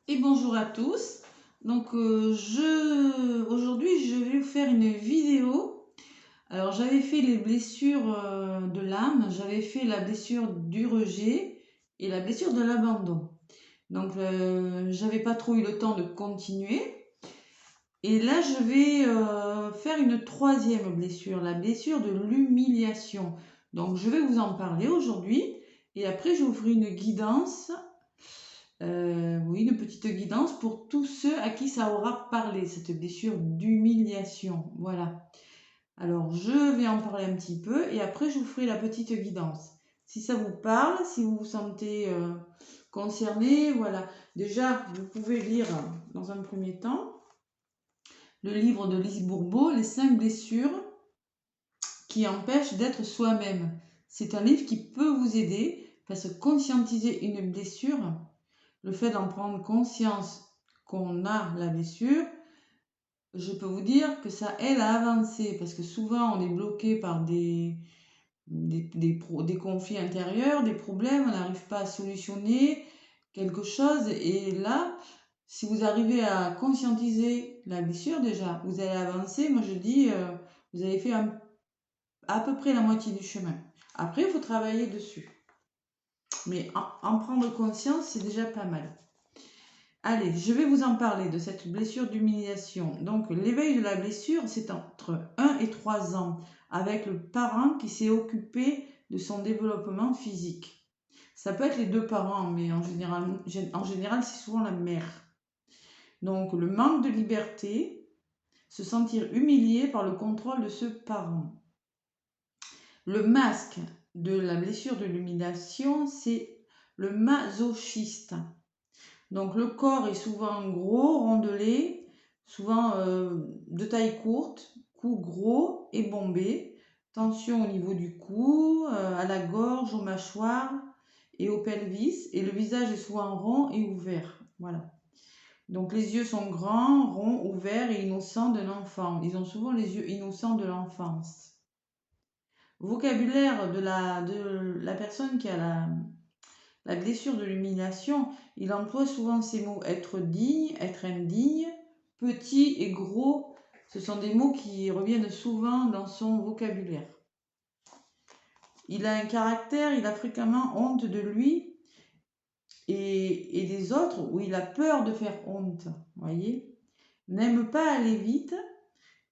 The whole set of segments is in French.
Et bonjour à tous. Donc aujourd'hui je vais vous faire une vidéo. Alors j'avais fait les blessures de l'âme, j'avais fait la blessure du rejet et la blessure de l'abandon. Donc j'avais pas trop eu le temps de continuer. Et là je vais faire une troisième blessure, la blessure de l'humiliation. Donc je vais vous en parler aujourd'hui et après je vous ferai une guidance. Oui, une petite guidance pour tous ceux à qui ça aura parlé, cette blessure d'humiliation. Voilà. Alors, je vais en parler un petit peu et après, je vous ferai la petite guidance. Si ça vous parle, si vous vous sentez concerné, voilà. Déjà, vous pouvez lire dans un premier temps le livre de Lise Bourbeau, Les 5 blessures qui empêchent d'être soi-même. C'est un livre qui peut vous aider parce que conscientiser une blessure, le fait d'en prendre conscience qu'on a la blessure, je peux vous dire que ça aide à avancer parce que souvent on est bloqué par des conflits intérieurs, des problèmes, on n'arrive pas à solutionner quelque chose et là, si vous arrivez à conscientiser la blessure déjà, vous allez avancer. Moi je dis, vous avez fait à peu près la moitié du chemin. Après, il faut travailler dessus. Mais en prendre conscience, c'est déjà pas mal. Allez, je vais vous en parler de cette blessure d'humiliation. Donc, l'éveil de la blessure, c'est entre 1 et 3 ans, avec le parent qui s'est occupé de son développement physique. Ça peut être les deux parents, mais en général c'est souvent la mère. Donc, le manque de liberté, se sentir humilié par le contrôle de ce parent. Le masque de la blessure de l'humiliation, c'est le masochiste. Donc le corps est souvent gros, rondelé, souvent de taille courte, cou gros et bombé, tension au niveau du cou, à la gorge, aux mâchoires et au pelvis, et le visage est souvent rond et ouvert. Voilà. Donc les yeux sont grands, ronds, ouverts et innocents d'un enfant. Ils ont souvent les yeux innocents de l'enfance. Vocabulaire de la personne qui a la blessure de l'humiliation, il emploie souvent ces mots: être digne, être indigne, petit et gros. Ce sont des mots qui reviennent souvent dans son vocabulaire. Il a un caractère, il a fréquemment honte de lui et des autres, où il a peur de faire honte. Voyez, n'aime pas aller vite,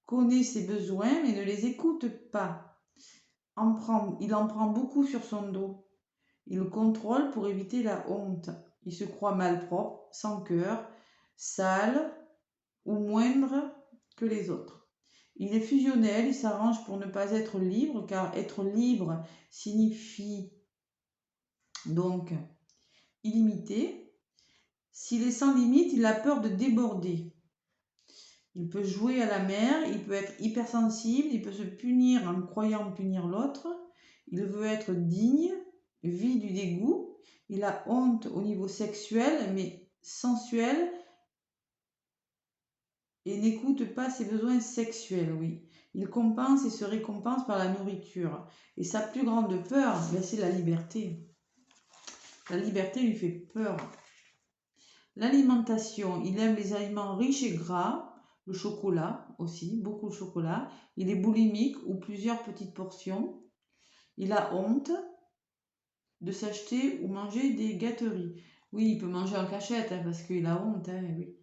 connaît ses besoins mais ne les écoute pas. Il en prend beaucoup sur son dos. Il le contrôle pour éviter la honte. Il se croit malpropre, sans cœur, sale ou moindre que les autres. Il est fusionnel, il s'arrange pour ne pas être libre, car être libre signifie donc illimité. S'il est sans limite, il a peur de déborder. Il peut jouer à la mer, il peut être hypersensible, il peut se punir en croyant punir l'autre. Il veut être digne, vit du dégoût. Il a honte au niveau sexuel, mais sensuel, et n'écoute pas ses besoins sexuels, oui. Il compense et se récompense par la nourriture. Et sa plus grande peur, ben, c'est la liberté. La liberté lui fait peur. L'alimentation, il aime les aliments riches et gras, le chocolat aussi, beaucoup de chocolat. Il est boulimique ou plusieurs petites portions. Il a honte de s'acheter ou manger des gâteries. Oui, il peut manger en cachette parce qu'il a honte, oui.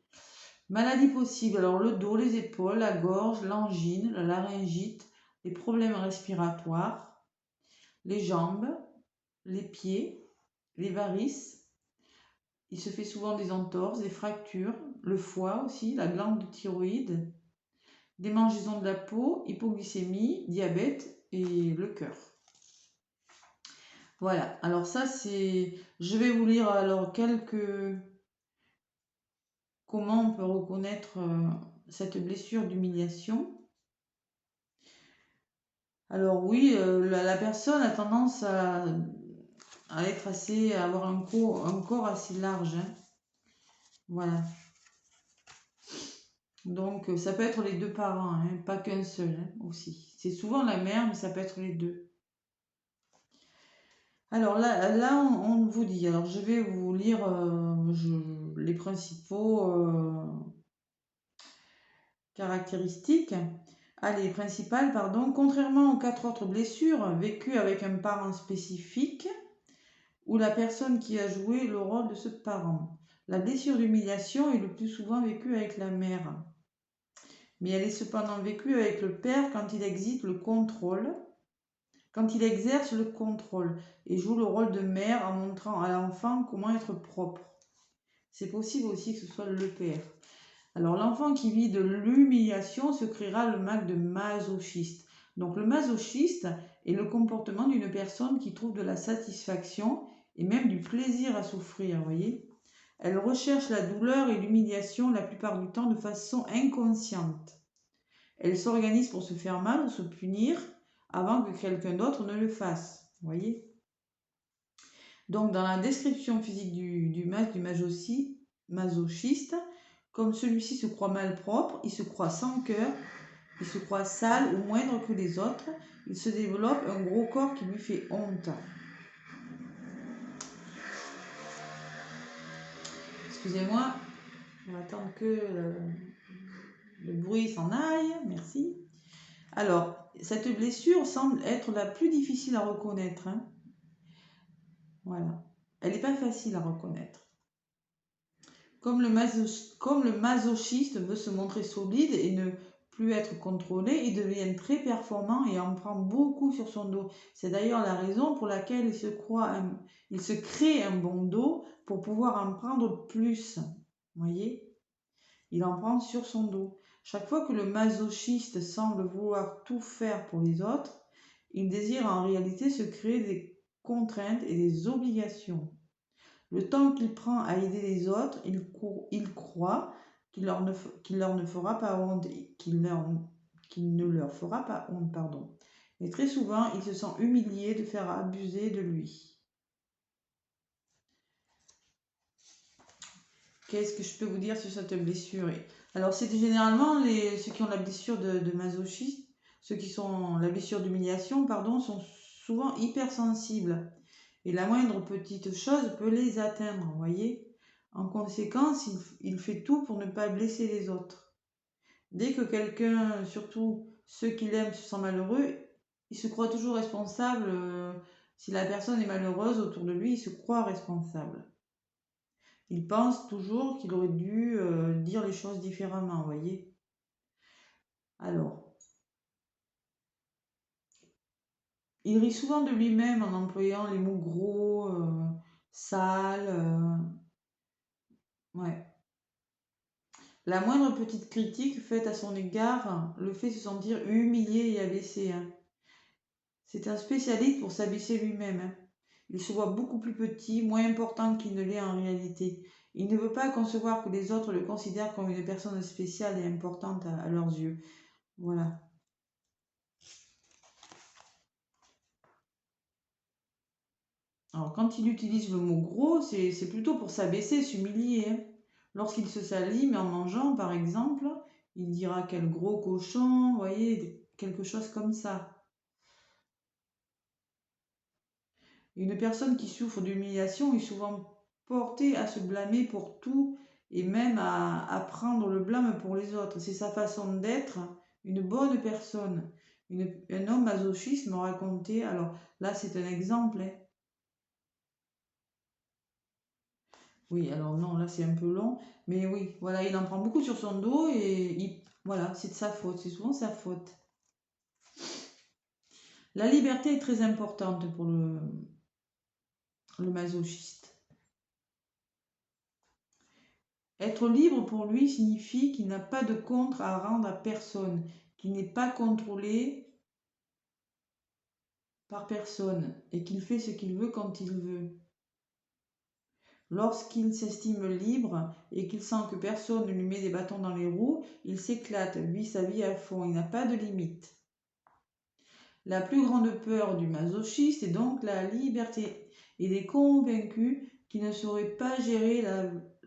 Maladie possible, alors le dos, les épaules, la gorge, l'angine, la laryngite, les problèmes respiratoires, les jambes, les pieds, les varices. Il se fait souvent des entorses, des fractures, le foie aussi, la glande thyroïde, démangeaisons de la peau, hypoglycémie, diabète et le cœur. Voilà, alors ça c'est... Je vais vous lire alors comment on peut reconnaître cette blessure d'humiliation. Alors oui, la personne a tendance à être à avoir un corps assez large, hein. Voilà. Donc ça peut être les deux parents, hein, pas qu'un seul, hein, aussi. C'est souvent la mère, mais ça peut être les deux. Alors là on vous dit, alors je vais vous lire, les principaux caractéristiques. Allez, principales, pardon. Contrairement aux 4 autres blessures vécues avec un parent spécifique ou la personne qui a joué le rôle de ce parent, la blessure d'humiliation est le plus souvent vécue avec la mère. Mais elle est cependant vécue avec le père quand il exerce le contrôle et joue le rôle de mère en montrant à l'enfant comment être propre. C'est possible aussi que ce soit le père. Alors l'enfant qui vit de l'humiliation se créera le mal de masochiste. Donc le masochiste est le comportement d'une personne qui trouve de la satisfaction et même du plaisir à souffrir, voyez. Elle recherche la douleur et l'humiliation la plupart du temps de façon inconsciente. Elle s'organise pour se faire mal ou se punir avant que quelqu'un d'autre ne le fasse, voyez. Donc dans la description physique du masochiste, comme celui-ci se croit malpropre, il se croit sans cœur, il se croit sale ou moindre que les autres, il se développe un gros corps qui lui fait honte. Excusez-moi, on va attendre que le bruit s'en aille, merci. Alors, cette blessure semble être la plus difficile à reconnaître. Hein. Voilà, elle n'est pas facile à reconnaître. Comme le masochiste veut se montrer solide et ne plus être contrôlé, il devient très performant et en prend beaucoup sur son dos. C'est d'ailleurs la raison pour laquelle il se crée un bon dos pour pouvoir en prendre plus. Vous voyez? Il en prend sur son dos. Chaque fois que le masochiste semble vouloir tout faire pour les autres, il désire en réalité se créer des contraintes et des obligations. Le temps qu'il prend à aider les autres, il croit qu'il ne fera pas honte, qu'il ne leur fera pas honte, pardon. Mais très souvent, il se sent humilié de faire abuser de lui. Qu'est-ce que je peux vous dire sur cette blessure? Alors, c'est généralement ceux qui ont la blessure de masochisme, ceux qui sont la blessure d'humiliation, pardon, sont souvent hypersensibles. Et la moindre petite chose peut les atteindre, vous voyez. En conséquence, il fait tout pour ne pas blesser les autres. Dès que quelqu'un, surtout ceux qu'il aime, se sent malheureux, il se croit toujours responsable. Si la personne est malheureuse autour de lui, il se croit responsable. Il pense toujours qu'il aurait dû dire les choses différemment, vous voyez. Alors, il rit souvent de lui-même en employant les mots gros, sale. Ouais. La moindre petite critique faite à son égard le fait se sentir humilié et abaissé. Hein. C'est un spécialiste pour s'abaisser lui-même. Hein. Il se voit beaucoup plus petit, moins important qu'il ne l'est en réalité. Il ne veut pas concevoir que les autres le considèrent comme une personne spéciale et importante à leurs yeux. Voilà. Alors, quand il utilise le mot gros, c'est plutôt pour s'abaisser, s'humilier. Hein. Lorsqu'il se salit, mais en mangeant, par exemple, il dira quel gros cochon, vous voyez, quelque chose comme ça. Une personne qui souffre d'humiliation est souvent portée à se blâmer pour tout et même à prendre le blâme pour les autres. C'est sa façon d'être une bonne personne. Un homme masochiste m'a raconté, alors là c'est un exemple. Hein. Oui, alors non, là c'est un peu long, mais oui, voilà, il en prend beaucoup sur son dos et voilà, c'est de sa faute, c'est souvent sa faute. La liberté est très importante pour le masochiste. Être libre pour lui signifie qu'il n'a pas de compte à rendre à personne, qu'il n'est pas contrôlé par personne et qu'il fait ce qu'il veut quand il veut. Lorsqu'il s'estime libre et qu'il sent que personne ne lui met des bâtons dans les roues, il s'éclate, vit sa vie à fond, il n'a pas de limite. La plus grande peur du masochiste est donc la liberté. Il est convaincu qu'il ne saurait pas gérer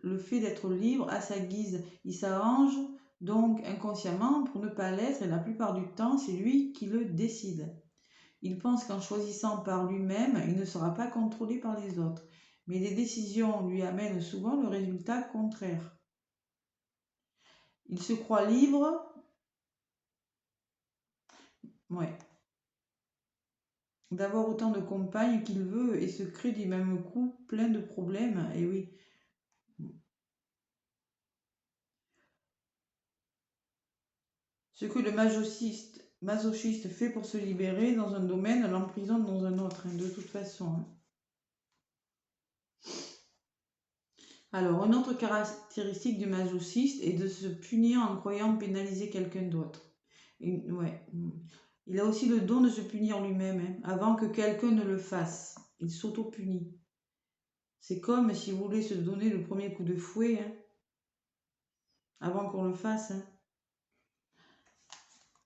le fait d'être libre à sa guise. Il s'arrange donc inconsciemment pour ne pas l'être et la plupart du temps, c'est lui qui le décide. Il pense qu'en choisissant par lui-même, il ne sera pas contrôlé par les autres. mais les décisions lui amènent souvent le résultat contraire. Il se croit libre, ouais, d'avoir autant de compagnes qu'il veut et se crée du même coup plein de problèmes. Et oui, ce que le masochiste fait pour se libérer dans un domaine l'emprisonne dans un autre, hein, de toute façon. Hein. Alors, une autre caractéristique du masochiste est de se punir en croyant pénaliser quelqu'un d'autre. Ouais. Il a aussi le don de se punir lui-même, hein, avant que quelqu'un ne le fasse. Il s'auto-punit. C'est comme si vous voulez se donner le premier coup de fouet, hein, avant qu'on le fasse. Hein.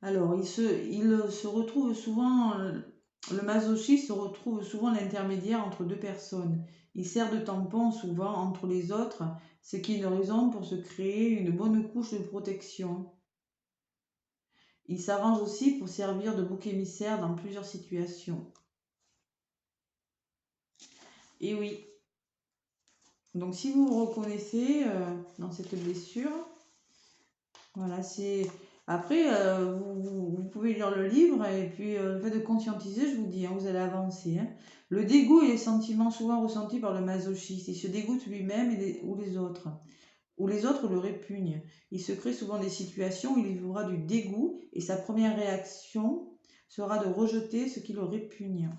Alors, il se retrouve souvent, le masochiste se retrouve souvent l'intermédiaire entre deux personnes. Il sert de tampon souvent entre les autres, ce qui est une raison pour se créer une bonne couche de protection. Il s'arrange aussi pour servir de bouc émissaire dans plusieurs situations. Et oui, donc si vous vous reconnaissez dans cette blessure, voilà, c'est... Après, vous pouvez lire le livre et puis le fait de conscientiser, je vous dis, hein, vous allez avancer. Hein. Le dégoût est le sentiment souvent ressenti par le masochiste. Il se dégoûte lui-même ou les autres. Ou les autres le répugnent. Il se crée souvent des situations où il vivra du dégoût et sa première réaction sera de rejeter ce qui le répugne.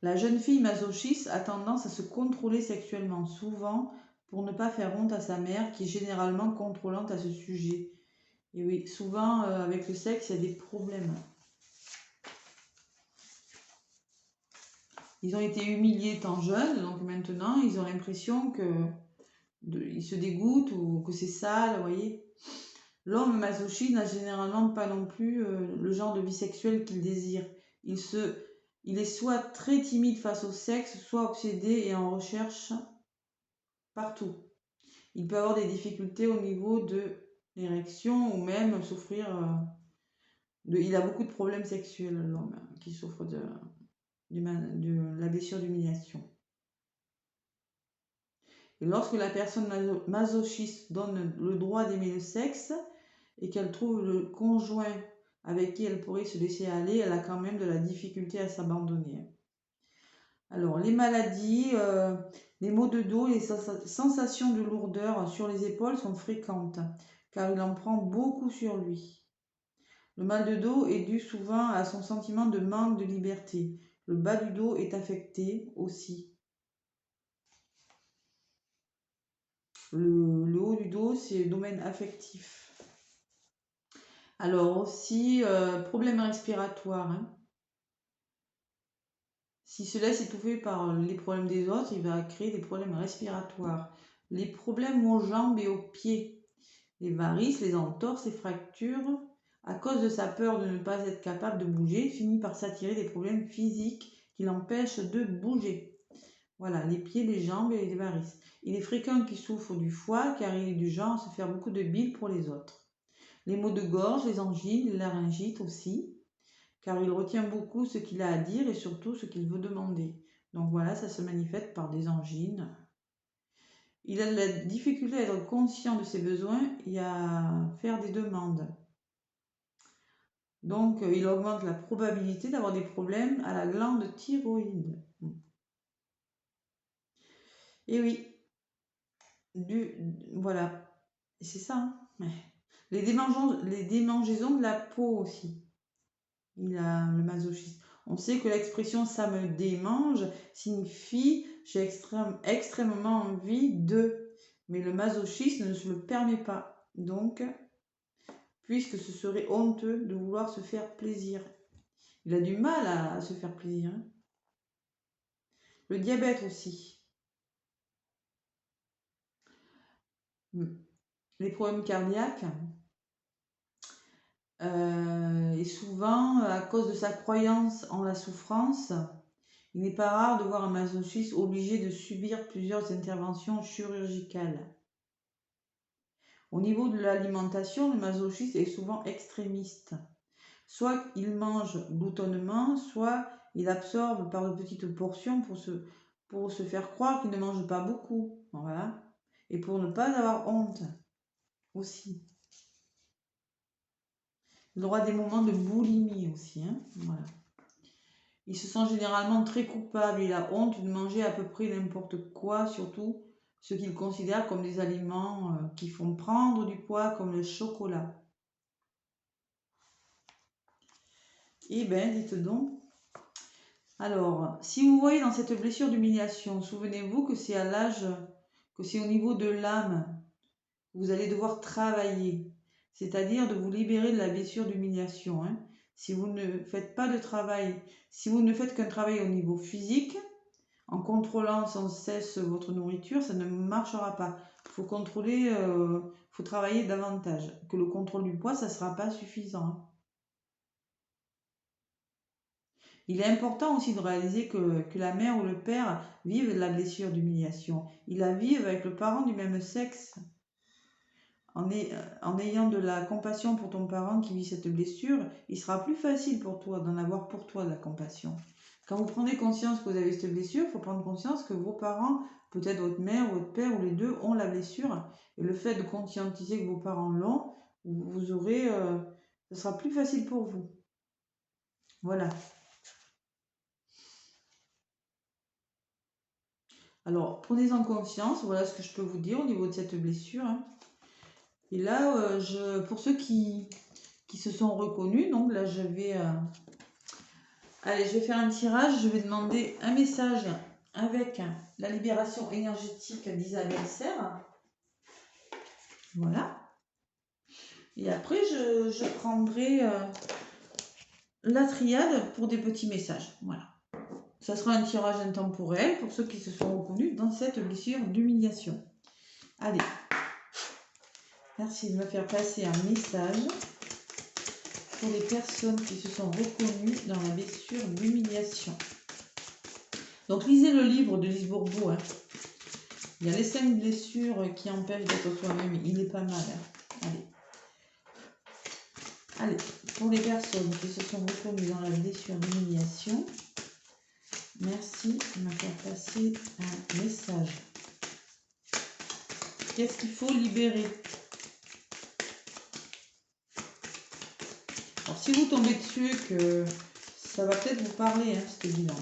La jeune fille masochiste a tendance à se contrôler sexuellement, souvent pour ne pas faire honte à sa mère, qui est généralement contrôlante à ce sujet. Et oui, souvent avec le sexe, il y a des problèmes. Ils ont été humiliés tant jeunes, donc maintenant, ils ont l'impression ils se dégoûtent ou que c'est sale, vous voyez. L'homme masochiste n'a généralement pas non plus le genre de vie sexuelle qu'il désire. Il est soit très timide face au sexe, soit obsédé et en recherche partout. Il peut avoir des difficultés au niveau de l'érection ou même souffrir il a beaucoup de problèmes sexuels, l'homme qui souffre de la blessure d'humiliation. Et lorsque la personne masochiste donne le droit d'aimer le sexe et qu'elle trouve le conjoint avec qui elle pourrait se laisser aller, elle a quand même de la difficulté à s'abandonner. Alors, les maladies, les maux de dos, les sensations de lourdeur sur les épaules sont fréquentes, car il en prend beaucoup sur lui. Le mal de dos est dû souvent à son sentiment de manque de liberté. Le bas du dos est affecté aussi. Le haut du dos, c'est le domaine affectif. Alors aussi, problème respiratoire. Hein. S'il se laisse étouffer par les problèmes des autres, il va créer des problèmes respiratoires. Les problèmes aux jambes et aux pieds. Les varices, les entorses, les fractures. À cause de sa peur de ne pas être capable de bouger, il finit par s'attirer des problèmes physiques qui l'empêchent de bouger. Voilà, les pieds, les jambes et les varices. Il est fréquent qu'il souffre du foie car il est du genre à se faire beaucoup de bile pour les autres. Les maux de gorge, les angines, les laryngites aussi, car il retient beaucoup ce qu'il a à dire et surtout ce qu'il veut demander. Donc voilà, ça se manifeste par des angines. Il a de la difficulté à être conscient de ses besoins et à faire des demandes. Donc il augmente la probabilité d'avoir des problèmes à la glande thyroïde. Et oui, voilà, c'est ça. Hein. Les démangeaisons de la peau aussi. Il a le masochiste. On sait que l'expression ça me démange signifie j'ai extrêmement envie de. Mais le masochiste ne se le permet pas. Donc, puisque ce serait honteux de vouloir se faire plaisir. Il a du mal à se faire plaisir. Hein. Le diabète aussi. Les problèmes cardiaques. Et souvent, à cause de sa croyance en la souffrance, il n'est pas rare de voir un masochiste obligé de subir plusieurs interventions chirurgicales. Au niveau de l'alimentation, le masochiste est souvent extrémiste. Soit il mange gloutonnement, soit il absorbe par de petites portions pour se faire croire qu'il ne mange pas beaucoup. Voilà. Et pour ne pas avoir honte aussi. Il aura des moments de boulimie aussi. Hein. Voilà. Il se sent généralement très coupable. Il a honte de manger à peu près n'importe quoi, surtout ce qu'il considère comme des aliments qui font prendre du poids, comme le chocolat. Eh bien, dites donc. Alors, si vous voyez dans cette blessure d'humiliation, souvenez-vous que c'est à l'âge, que c'est au niveau de l'âme que vous allez devoir travailler, c'est-à-dire de vous libérer de la blessure d'humiliation. Hein. Si vous ne faites pas de travail, si vous ne faites qu'un travail au niveau physique, en contrôlant sans cesse votre nourriture, ça ne marchera pas. Il faut contrôler, faut travailler davantage. Que le contrôle du poids, ça ne sera pas suffisant. Hein. Il est important aussi de réaliser que la mère ou le père vivent la blessure d'humiliation. Ils la vivent avec le parent du même sexe. En ayant de la compassion pour ton parent qui vit cette blessure, il sera plus facile pour toi d'en avoir pour toi de la compassion. Quand vous prenez conscience que vous avez cette blessure, il faut prendre conscience que vos parents, peut-être votre mère ou votre père ou les deux, ont la blessure. Et le fait de conscientiser que vos parents l'ont, vous aurez, ce sera plus facile pour vous. Voilà. Alors, prenez-en conscience, voilà ce que je peux vous dire au niveau de cette blessure. Hein. Et là, pour ceux qui se sont reconnus, donc là, allez, je vais faire un tirage, je vais demander un message avec la libération énergétique d'Isabelle Serre. Voilà. Et après, je prendrai la triade pour des petits messages. Voilà. Ça sera un tirage intemporel pour ceux qui se sont reconnus dans cette blessure d'humiliation. Allez. Merci de me faire passer un message pour les personnes qui se sont reconnues dans la blessure d'humiliation. Donc, lisez le livre de Lise Bourbeau. Hein. Il y a les 5 blessures qui empêchent d'être soi-même. Il est pas mal. Hein. Allez. Allez, pour les personnes qui se sont reconnues dans la blessure d'humiliation, merci de me faire passer un message. Qu'est-ce qu'il faut libérer? Alors, si vous tombez dessus, que ça va peut-être vous parler, hein, cette évidence.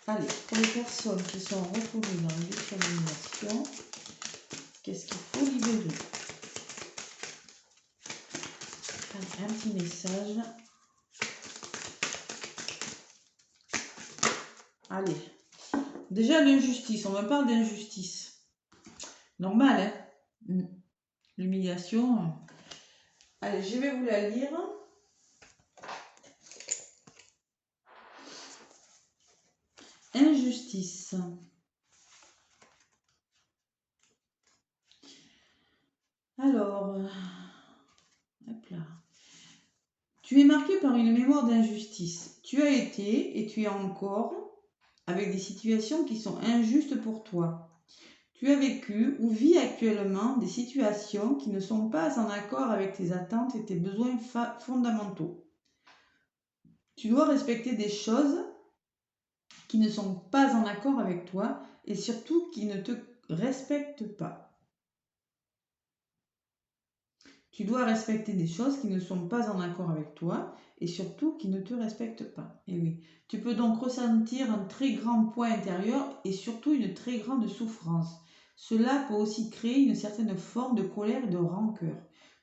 Allez, pour les personnes qui sont reconnues dans la blessure d'humiliation, qu'est-ce qu'il faut libérer? Un petit message. Allez. Déjà, l'injustice. On me parle d'injustice. Normal, hein? L'humiliation. Allez, je vais vous la lire. Injustice. Alors, hop là. Tu es marqué par une mémoire d'injustice. Tu as été et tu es encore avec des situations qui sont injustes pour toi. Tu as vécu ou vis actuellement des situations qui ne sont pas en accord avec tes attentes et tes besoins fondamentaux. Tu dois respecter des choses qui ne sont pas en accord avec toi et surtout qui ne te respectent pas. Tu dois respecter des choses qui ne sont pas en accord avec toi et surtout qui ne te respectent pas. Et oui, tu peux donc ressentir un très grand poids intérieur et surtout une très grande souffrance. Cela peut aussi créer une certaine forme de colère et de rancœur.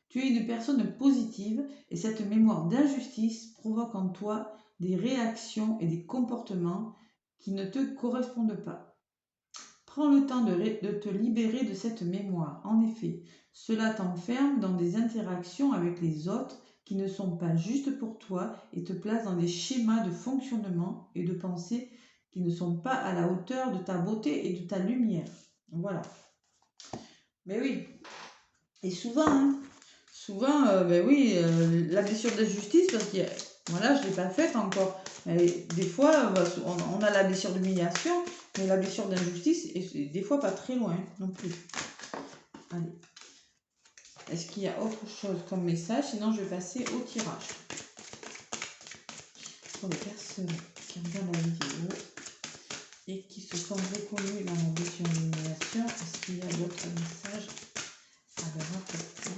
Tu es une personne positive et cette mémoire d'injustice provoque en toi des réactions et des comportements qui ne te correspondent pas. Prends le temps de te libérer de cette mémoire. En effet, cela t'enferme dans des interactions avec les autres qui ne sont pas justes pour toi et te place dans des schémas de fonctionnement et de pensée qui ne sont pas à la hauteur de ta beauté et de ta lumière. Voilà. Mais oui. Et souvent, la blessure d'injustice, parce que voilà, je ne l'ai pas faite encore. Mais des fois, on a la blessure d'humiliation, mais la blessure d'injustice est des fois pas très loin non plus. Allez. Est-ce qu'il y a autre chose comme message? Sinon, je vais passer au tirage. Pour les personnes qui regardent la vidéo et qui se sont reconnues dans la blessure d'humiliation, est-ce qu'il y a d'autres messages à leur apporter?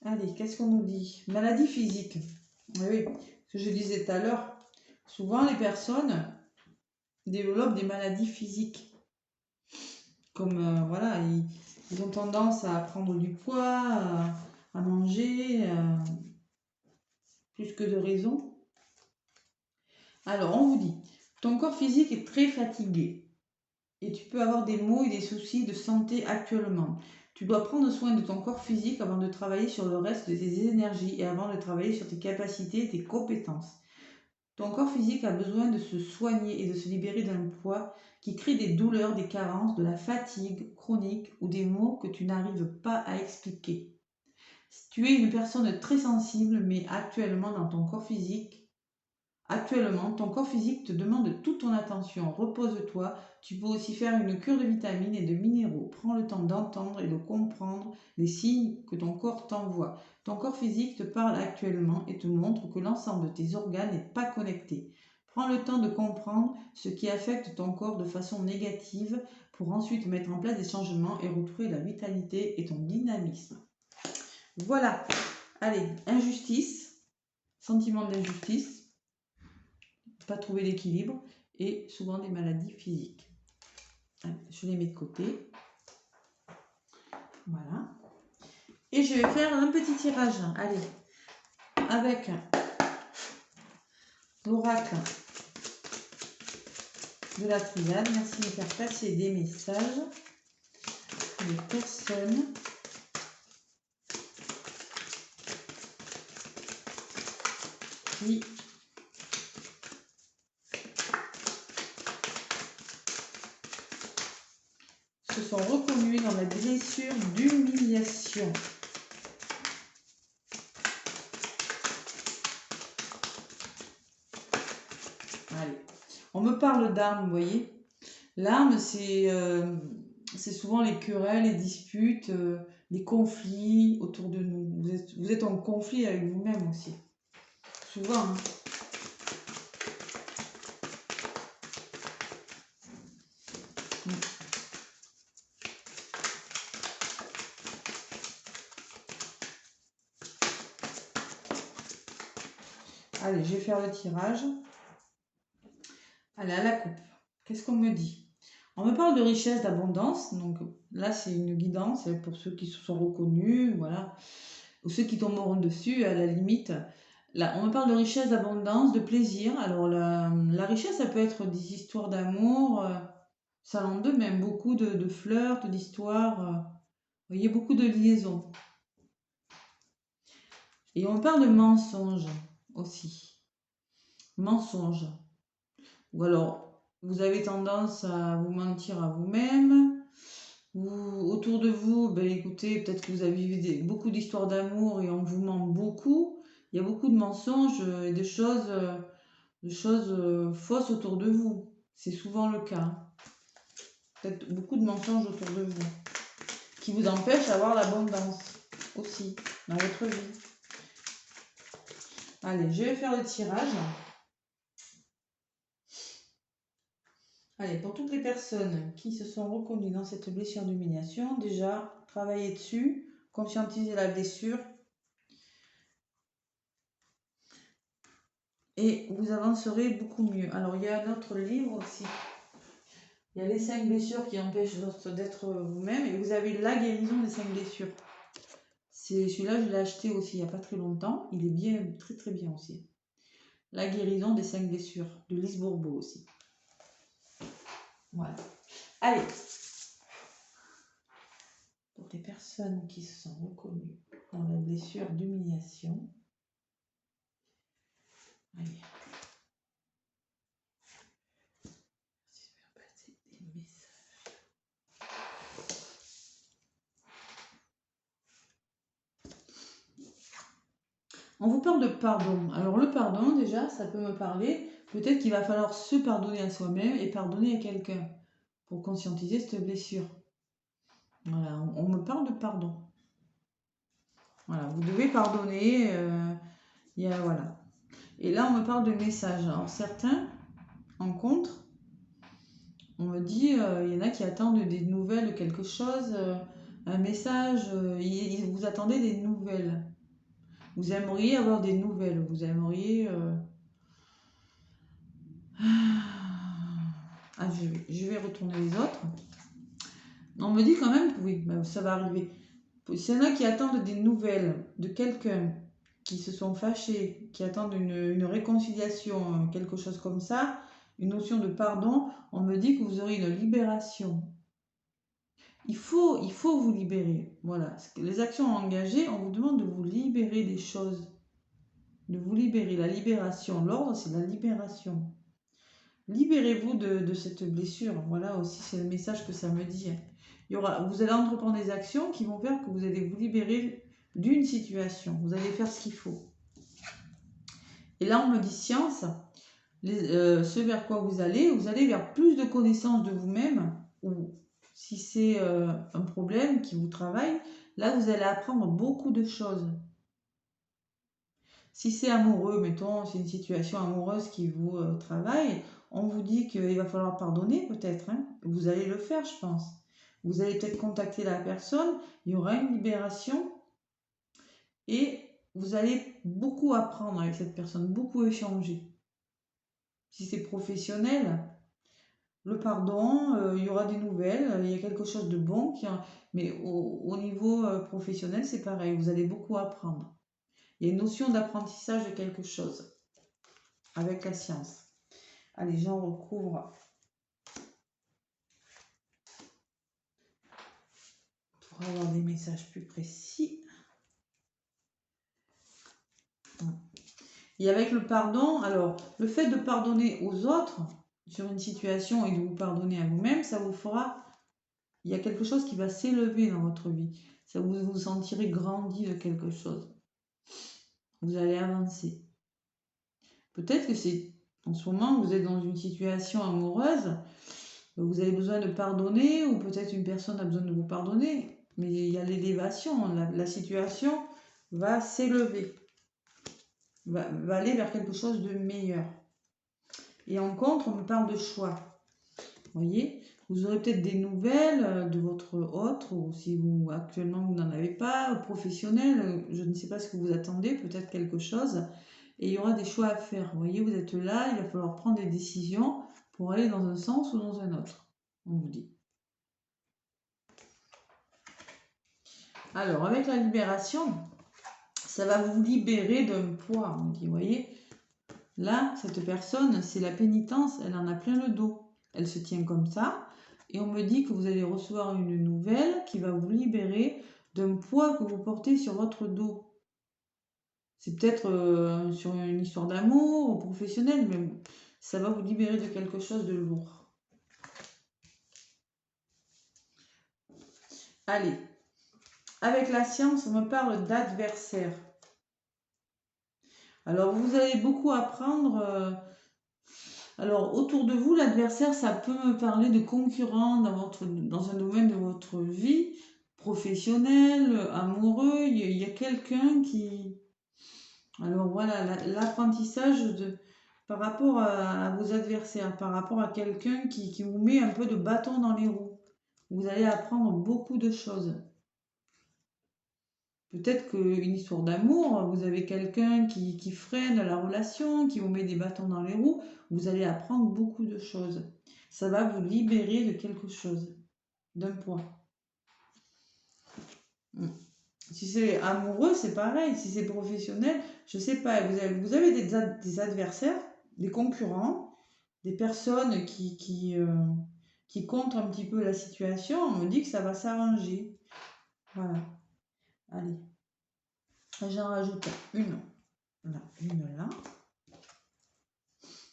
Allez, qu'est-ce qu'on nous dit? Maladie physique. Oui, ce que je disais tout à l'heure. Souvent, les personnes développent des maladies physiques. Comme, voilà, ils ont tendance à prendre du poids, à manger, plus que de raison. Alors, on vous dit, ton corps physique est très fatigué et tu peux avoir des maux et des soucis de santé actuellement. Tu dois prendre soin de ton corps physique avant de travailler sur le reste de tes énergies et avant de travailler sur tes capacités et tes compétences. Ton corps physique a besoin de se soigner et de se libérer d'un poids qui crée des douleurs, des carences, de la fatigue chronique ou des maux que tu n'arrives pas à expliquer. Tu es une personne très sensible, mais actuellement, ton corps physique te demande toute ton attention. Repose-toi. Tu peux aussi faire une cure de vitamines et de minéraux. Prends le temps d'entendre et de comprendre les signes que ton corps t'envoie. Ton corps physique te parle actuellement et te montre que l'ensemble de tes organes n'est pas connecté. Prends le temps de comprendre ce qui affecte ton corps de façon négative pour ensuite mettre en place des changements et retrouver la vitalité et ton dynamisme. Voilà. Allez, injustice, sentiment d'injustice, pas trouver l'équilibre et souvent des maladies physiques. Je les mets de côté. Voilà. Et je vais faire un petit tirage. Allez, avec l'oracle de la triade. Merci de me faire passer des messages pour les personnes qui se sont reconnus dans la blessure d'humiliation. Allez, on me parle d'armes, vous voyez. L'arme, c'est souvent les querelles, les disputes, les conflits autour de nous. Vous êtes en conflit avec vous-même aussi. Souvent. Hein. Allez, je vais faire le tirage. Allez, à la coupe. Qu'est-ce qu'on me dit? On me parle de richesse, d'abondance. Donc là, c'est une guidance pour ceux qui se sont reconnus, voilà. Ou ceux qui tomberont dessus, à la limite. Là, on me parle de richesse, d'abondance, de plaisir. Alors, la richesse, ça peut être des histoires d'amour. Ça en deux, même beaucoup de flirts, d'histoires. Vous voyez, beaucoup de liaisons. Et on parle de mensonges aussi. Mensonges. Ou alors, vous avez tendance à vous mentir à vous-même. Ou autour de vous, ben écoutez, peut-être que vous avez vécu beaucoup d'histoires d'amour et on vous ment beaucoup. Il y a beaucoup de mensonges et de choses fausses autour de vous. C'est souvent le cas. Peut-être beaucoup de mensonges autour de vous qui vous empêchent d'avoir l'abondance aussi dans votre vie. Allez, je vais faire le tirage. Allez, pour toutes les personnes qui se sont reconnues dans cette blessure d'humiliation, déjà, travaillez dessus, conscientisez la blessure et vous avancerez beaucoup mieux. Alors, il y a un autre livre aussi. Il y a les 5 blessures qui empêchent d'être vous-même et vous avez la guérison des 5 blessures. Celui-là, je l'ai acheté aussi il n'y a pas très longtemps. Il est bien, très très bien aussi. La guérison des 5 blessures de Lise Bourbeau aussi. Voilà. Allez. Pour les personnes qui se sont reconnues dans la blessure d'humiliation. Allez. On vous parle de pardon. Alors le pardon, déjà, ça peut me parler. Peut-être qu'il va falloir se pardonner à soi-même et pardonner à quelqu'un. pour conscientiser cette blessure. Voilà, on me parle de pardon. Voilà, vous devez pardonner. Voilà. Et là, on me parle de messages. Alors, certains, en contre, on me dit, il y en a qui attendent des nouvelles, quelque chose, un message, vous attendez des nouvelles. Vous aimeriez avoir des nouvelles, vous aimeriez... Ah, je vais retourner les autres. On me dit quand même, oui, ça va arriver. S'il y en a qui attendent des nouvelles de quelqu'un, qui se sont fâchés, qui attendent une réconciliation, quelque chose comme ça, une notion de pardon, on me dit que vous aurez une libération. Il faut vous libérer. Voilà. Les actions engagées, on vous demande de vous libérer des choses. De vous libérer. La libération. L'ordre, c'est la libération. Libérez-vous de cette blessure. Voilà aussi, c'est le message que ça me dit. Vous allez entreprendre des actions qui vont faire que vous allez vous libérer d'une situation. Vous allez faire ce qu'il faut. Et là, on me dit science. Ce vers quoi vous allez vers plus de connaissance de vous-même, ou si c'est un problème qui vous travaille, là vous allez apprendre beaucoup de choses. Si c'est amoureux, mettons, c'est une situation amoureuse qui vous travaille, on vous dit qu'il va falloir pardonner peut-être, hein. Vous allez le faire, je pense. Vous allez peut-être contacter la personne, il y aura une libération et vous allez beaucoup apprendre avec cette personne, beaucoup échanger. Si c'est professionnel, le pardon, il y aura des nouvelles, il y a quelque chose de bon, mais au niveau professionnel, c'est pareil, vous allez beaucoup apprendre. Il y a une notion d'apprentissage de quelque chose avec la science. Allez, j'en recouvre pour avoir des messages plus précis. Et avec le pardon, alors, le fait de pardonner aux autres sur une situation et de vous pardonner à vous-même, ça vous fera... Il y a quelque chose qui va s'élever dans votre vie. Ça vous sentirez grandi de quelque chose. Vous allez avancer. Peut-être que c'est en ce moment, vous êtes dans une situation amoureuse, vous avez besoin de pardonner, ou peut-être une personne a besoin de vous pardonner, mais il y a l'élévation, la situation va s'élever, va aller vers quelque chose de meilleur. Et en contre, on me parle de choix. Vous voyez, vous aurez peut-être des nouvelles de votre autre, ou si vous actuellement vous n'en avez pas, professionnel, je ne sais pas ce que vous attendez, peut-être quelque chose, et il y aura des choix à faire. Vous voyez, vous êtes là, il va falloir prendre des décisions pour aller dans un sens ou dans un autre, on vous dit. Alors, avec la libération, ça va vous libérer d'un poids, on dit, vous voyez. Là, cette personne, c'est la pénitence, elle en a plein le dos. Elle se tient comme ça. Et on me dit que vous allez recevoir une nouvelle qui va vous libérer d'un poids que vous portez sur votre dos. C'est peut-être sur une histoire d'amour ou professionnelle, mais ça va vous libérer de quelque chose de lourd. Allez, avec la science, on me parle d'adversaire. Alors, vous allez beaucoup apprendre... alors, autour de vous, l'adversaire, ça peut me parler de concurrents dans un domaine de votre vie, professionnel, amoureux. Il y a quelqu'un qui... Alors voilà, l'apprentissage par rapport à vos adversaires, par rapport à quelqu'un qui vous met un peu de bâton dans les roues. Vous allez apprendre beaucoup de choses. Peut-être qu'une histoire d'amour, vous avez quelqu'un qui freine la relation, qui vous met des bâtons dans les roues, vous allez apprendre beaucoup de choses. Ça va vous libérer de quelque chose, d'un poids. Si c'est amoureux, c'est pareil. Si c'est professionnel, je ne sais pas. Vous avez des adversaires, des concurrents, des personnes qui contre un petit peu la situation. On me dit que ça va s'arranger. Voilà. Allez. J'en rajoute une là, une là.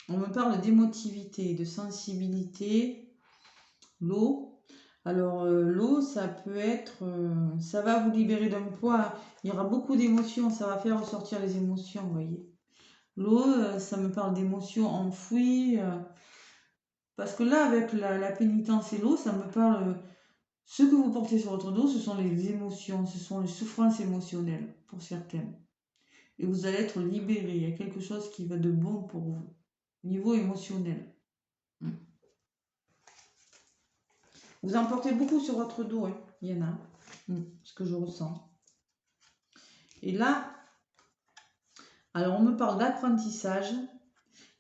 On me parle d'émotivité, de sensibilité, l'eau. Alors l'eau, ça peut être, ça va vous libérer d'un poids. Il y aura beaucoup d'émotions, ça va faire ressortir les émotions, vous voyez. L'eau, ça me parle d'émotions enfouies, Parce que là, avec la pénitence et l'eau, ça me parle. Ce que vous portez sur votre dos, ce sont les émotions, ce sont les souffrances émotionnelles pour certaines. Et vous allez être libéré. Il y a quelque chose qui va de bon pour vous, au niveau émotionnel. Mm. Vous en portez beaucoup sur votre dos, hein. Il y en a. Ce que je ressens. Et là, alors on me parle d'apprentissage.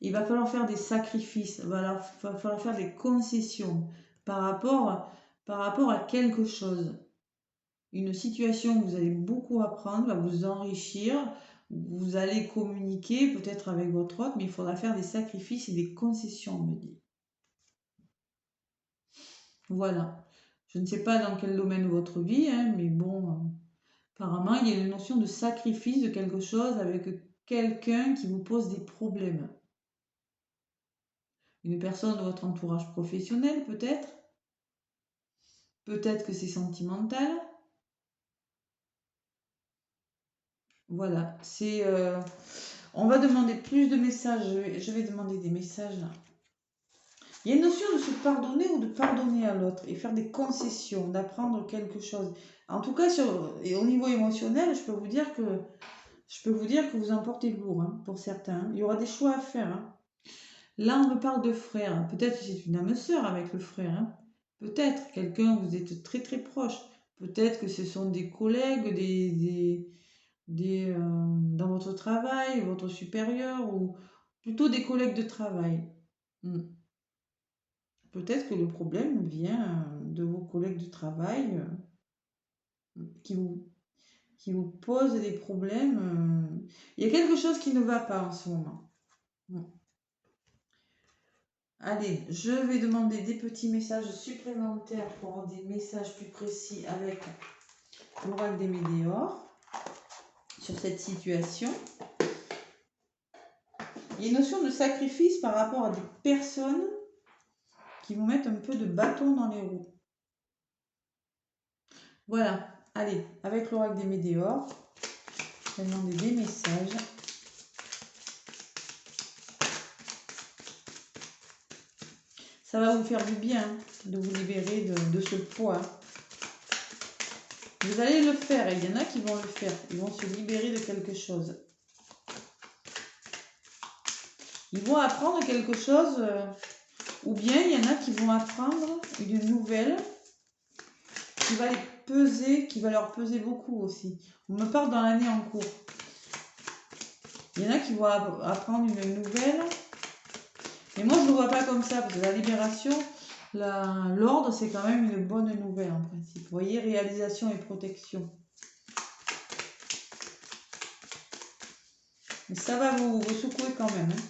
Il va falloir faire des sacrifices, il va falloir faire des concessions par rapport à quelque chose. Une situation que vous allez beaucoup apprendre, va vous enrichir, vous allez communiquer peut-être avec votre hôte, mais il faudra faire des sacrifices et des concessions, on me dit. Voilà. Je ne sais pas dans quel domaine de votre vie, hein, mais bon, apparemment, il y a une notion de sacrifice de quelque chose avec quelqu'un qui vous pose des problèmes. Une personne de votre entourage professionnel, peut-être. Peut-être que c'est sentimental. Voilà, c'est... on va demander plus de messages. Je vais demander des messages là. Il y a une notion de se pardonner ou de pardonner à l'autre et faire des concessions, d'apprendre quelque chose. En tout cas, et au niveau émotionnel, je peux vous dire que vous en portez lourd, hein, pour certains. Il y aura des choix à faire, hein. Là, on me parle de frère. Peut-être que c'est une âme sœur avec le frère, hein. Peut-être quelqu'un, vous êtes très très proche. Peut-être que ce sont des collègues, dans votre travail, votre supérieur, ou plutôt des collègues de travail. Peut-être que le problème vient de vos collègues de travail qui vous posent des problèmes. Il y a quelque chose qui ne va pas en ce moment. Allez, je vais demander des petits messages supplémentaires pour avoir des messages plus précis avec l'oracle des Médéors sur cette situation. Il y a une notion de sacrifice par rapport à des personnes qui vont mettre un peu de bâton dans les roues. Voilà, allez, avec l'oracle des Médéors, je vais demander des messages. Ça va vous faire du bien de vous libérer de ce poids. Vous allez le faire, et il y en a qui vont le faire. Ils vont se libérer de quelque chose. Ils vont apprendre quelque chose, ou bien il y en a qui vont apprendre une nouvelle qui va les peser, qui va leur peser beaucoup aussi. On me parle dans l'année en cours. Il y en a qui vont apprendre une nouvelle. Mais moi, je ne le vois pas comme ça, parce que la libération, l'ordre, c'est quand même une bonne nouvelle en principe. Vous voyez, réalisation et protection. Mais ça va vous secouer quand même, hein.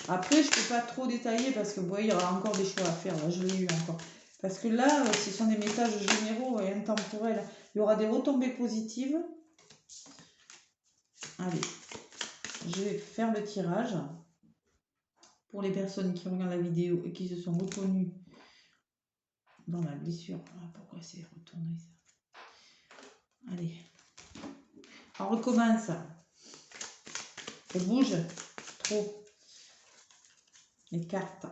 Après, je ne peux pas trop détailler parce que vous voyez, il y aura encore des choix à faire. Là, je l'ai eu encore. Parce que là, ce sont des messages généraux et intemporels. Il y aura des retombées positives. Allez, je vais faire le tirage. Pour les personnes qui regardent la vidéo et qui se sont reconnues dans la blessure. Ah, pourquoi c'est retourné ça? Allez. On recommence. Elle bouge trop. Les cartes.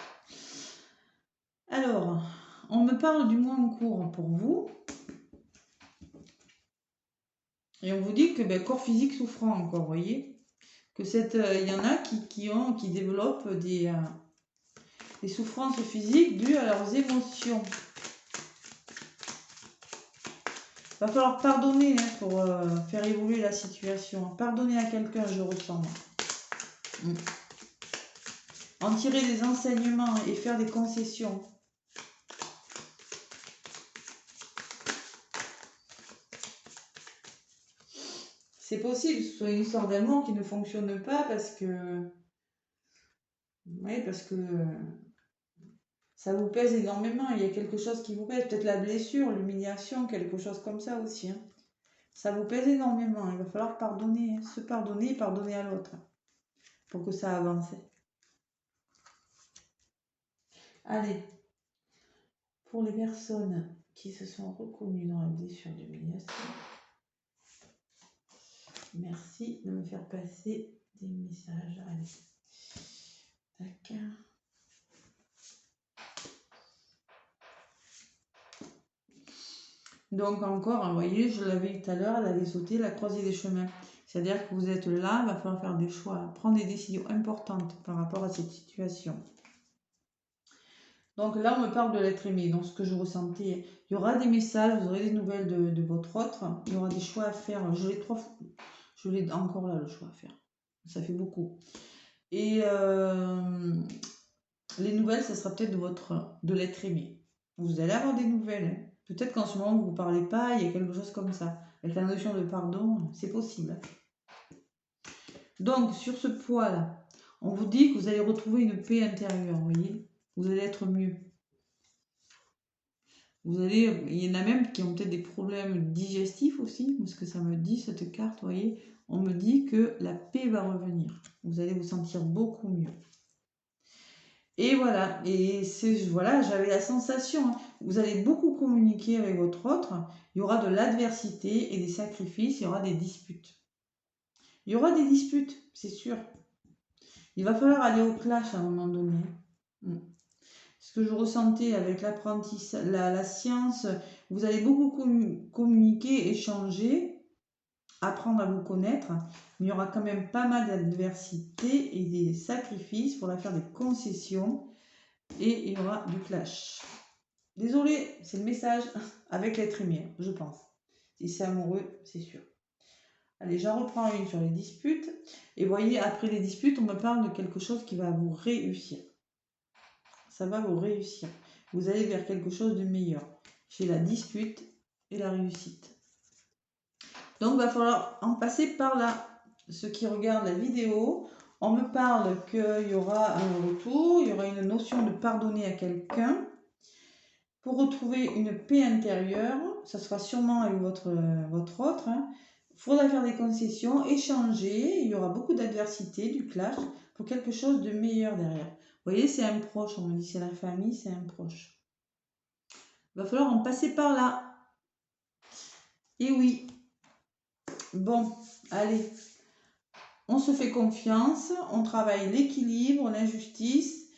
Alors, on me parle du mois en cours pour vous. Et on vous dit que corps physique souffrant encore, vous voyez. Que il y en a qui développent des souffrances physiques dues à leurs émotions. Il va falloir pardonner, hein, pour faire évoluer la situation. Pardonner à quelqu'un, je ressens. En tirer des enseignements et faire des concessions. C'est possible que ce soit une histoire d'amour qui ne fonctionne pas parce que... Oui, parce que ça vous pèse énormément. Il y a quelque chose qui vous pèse. Peut-être la blessure, l'humiliation, quelque chose comme ça aussi, hein. Ça vous pèse énormément. Il va falloir pardonner, se pardonner et pardonner à l'autre pour que ça avance. Allez, pour les personnes qui se sont reconnues dans la blessure d'humiliation, merci de me faire passer des messages. Allez. Tac. Donc encore, vous voyez, je l'avais dit tout à l'heure, elle allait sauter la croisée des chemins. C'est-à-dire que vous êtes là, il va falloir faire des choix, prendre des décisions importantes par rapport à cette situation. Donc là, on me parle de l'être aimé, donc ce que je ressentais. Il y aura des messages, vous aurez des nouvelles de votre autre. Il y aura des choix à faire. Je l'ai encore là, le choix à faire. Ça fait beaucoup. Et les nouvelles, ça sera peut-être de l'être aimé. Vous allez avoir des nouvelles. Hein. Peut-être qu'en ce moment, vous ne parlez pas, il y a quelque chose comme ça. Avec la notion de pardon, c'est possible. Donc, sur ce point-là, on vous dit que vous allez retrouver une paix intérieure, vous voyez. Vous allez être mieux. Il y en a même qui ont peut-être des problèmes digestifs aussi, parce que ça me dit, cette carte, vous voyez. On me dit que la paix va revenir. Vous allez vous sentir beaucoup mieux. Et voilà, voilà, j'avais la sensation, hein, vous allez beaucoup communiquer avec votre autre, il y aura de l'adversité et des sacrifices, il y aura des disputes. Il y aura des disputes, c'est sûr. Il va falloir aller au clash à un moment donné. Ce que je ressentais avec l'apprentissage, la science, vous allez beaucoup communiquer, échanger, apprendre à vous connaître, mais il y aura quand même pas mal d'adversité et des sacrifices, il faudra faire des concessions. Et il y aura du clash. Désolé, c'est le message avec l'être aimé, je pense. Si c'est amoureux, c'est sûr. Allez, j'en reprends une sur les disputes. Et vous voyez, après les disputes, on me parle de quelque chose qui va vous réussir. Ça va vous réussir. Vous allez vers quelque chose de meilleur. J'ai la dispute et la réussite. Donc, il va falloir en passer par là. Ceux qui regardent la vidéo, on me parle qu'il y aura un retour, il y aura une notion de pardonner à quelqu'un. Pour retrouver une paix intérieure, ça sera sûrement avec votre autre. Il faudra faire des concessions, échanger, il y aura beaucoup d'adversité, du clash, pour quelque chose de meilleur derrière. Vous voyez, c'est un proche, on me dit, c'est la famille, c'est un proche. Il va falloir en passer par là. Et oui. Bon, allez. On se fait confiance, on travaille l'équilibre, l'injustice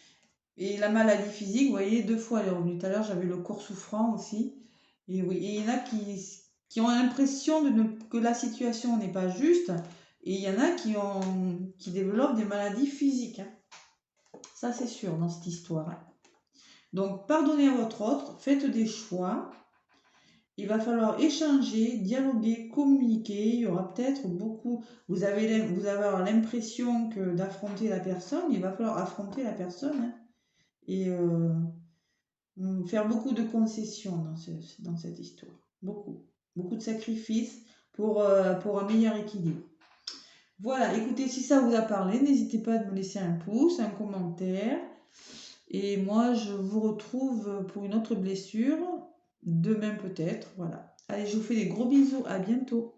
et la maladie physique. Vous voyez, 2 fois elle est revenue. Tout à l'heure, j'avais le corps souffrant aussi. Et oui, et il y en a qui ont l'impression que la situation n'est pas juste. Et il y en a qui développent des maladies physiques. Hein. Ça, c'est sûr dans cette histoire. Hein. Donc, pardonnez à votre autre, faites des choix. Il va falloir échanger, dialoguer, communiquer. Il y aura peut-être beaucoup. Vous allez avoir l'impression que d'affronter la personne. Il va falloir affronter la personne. Hein. Et faire beaucoup de concessions dans cette histoire. Beaucoup. Beaucoup de sacrifices pour un meilleur équilibre. Voilà, écoutez, si ça vous a parlé, n'hésitez pas à me laisser un pouce, un commentaire. Et moi, je vous retrouve pour une autre blessure, demain peut-être. Voilà. Allez, je vous fais des gros bisous, à bientôt.